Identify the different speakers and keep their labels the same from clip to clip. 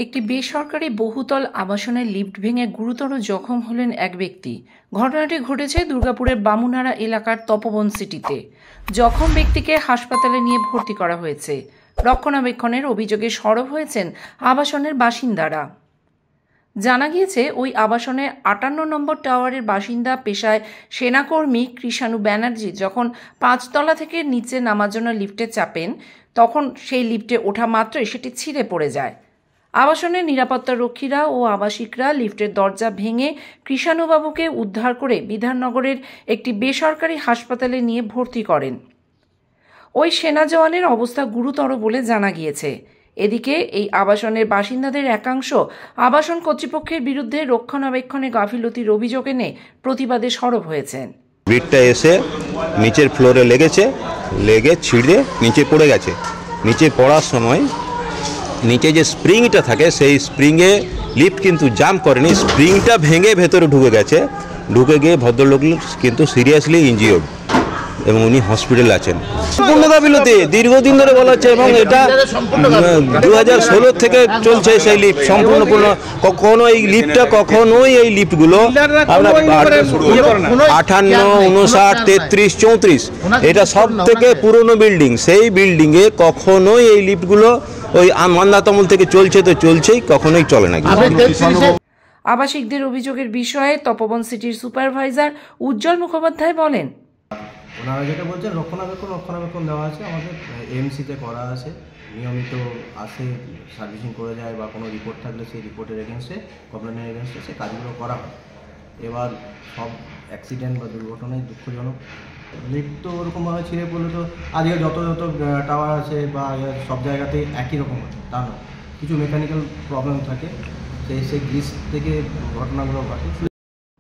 Speaker 1: একটি বেসরকারি বহুতল আবাসনের লিফট ভেঙে গুরুতর জখম হলেন এক ব্যক্তি। ঘটনাটি ঘটেছে দুর্গাপুরের বামুনারা এলাকার তপবন সিটিতে। জখম ব্যক্তিকে হাসপাতালে নিয়ে ভর্তি করা হয়েছে। রক্ষণাবেক্ষণের অভিযোগে সরব হয়েছেন আবাসনের বাসিন্দারা। জানা গিয়েছে, ওই আবাসনে 58 নম্বর টাওয়ারের বাসিন্দা পেশায় সেনাকর্মী কৃষাণু ব্যানার্জি যখন 5 তলা থেকে নিচে নামার জন্য লিফটে চাপেন, তখন সেই লিফটে ওঠা মাত্রই সেটি ছিঁড়ে পড়ে যায়। আবাসনের নিরাপত্তা রক্ষীরা ও আবাসিকরা লিফটের দরজা ভেঙে কৃষাণুবাবুকে উদ্ধার করে বিধাননগরের একটি বেসরকারি হাসপাতালে নিয়ে ভর্তি করেন। ওই সেনা জওয়ানের অবস্থা গুরুতর বলে জানা গিয়েছে। এদিকে এই আবাসনের বাসিন্দাদের একাংশ আবাসন কর্তৃপক্ষের বিরুদ্ধে রক্ষণাবেক্ষণে গাফিলতির অভিযোগ এনে প্রতিবাদে সরব হয়েছেন।
Speaker 2: বিটটা এসে নিচের ফ্লোরে লেগে ছিঁড়ে নিচে পড়ে গেছে। নিচে পড়ার সময় নিচে যে স্প্রিংটা থাকে সেই স্প্রিংয়ে লিফট কিন্তু জাম্প করেনি, স্প্রিংটা ভেঙে ভেতরে ঢুকে গিয়ে ভদ্রলোক কিন্তু সিরিয়াসলি ইনজিওর্ড এবং উনি হসপিটালে আছেন। সম্পূর্ণ গাফিলতি দীর্ঘদিন ধরে বলা হচ্ছে এবং এটা 2016 থেকে চলছে সেই লিফট সম্পূর্ণ। কখনোই এই লিফটগুলো আপনার 58, 59, 33, 34 এটা সব থেকে পুরনো বিল্ডিং। সেই বিল্ডিংয়ে কখনোই এই লিফটগুলো ওই মান্দাতমল থেকে চলছেই, কখনোই চলে না।
Speaker 1: আবাসিকদের অভিযোগের বিষয়ে তপবন সিটির সুপারভাইজার উজ্জ্বল মুখোপাধ্যায় বলেন,
Speaker 3: ওনারা যেটা বলছেন রক্ষণাবেক্ষণ দেওয়া আছে, আমাদের এমসিতে করা আছে, নিয়মিত আসে, সার্ভিসিং করে যায় বা কোনো রিপোর্ট থাকলে সেই রিপোর্টের এগেনস্টে, কমপ্লেনের এগেনস্টে সেই কাজগুলো করা হয়। এবার সব অ্যাক্সিডেন্ট বা দুর্ঘটনায় দুঃখজনক। লিফট তো ওরকমভাবে ছিঁড়ে পড়লে তো আজকে যত টাওয়ার আছে বা সব জায়গাতেই একই রকম হয় তা নয়, কিছু মেকানিক্যাল প্রবলেম থাকে, সেই গ্রিস থেকে ঘটনাগুলো ঘটে।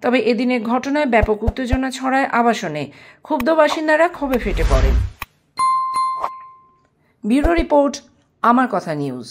Speaker 1: তবে এদিনের ঘটনায় ব্যাপক উত্তেজনা ছড়ায় আবাসনে। ক্ষুব্ধ বাসিন্দারা ক্ষোভে ফেটে পড়েন। ব্যুরো রিপোর্ট, আমার কথা নিউজ।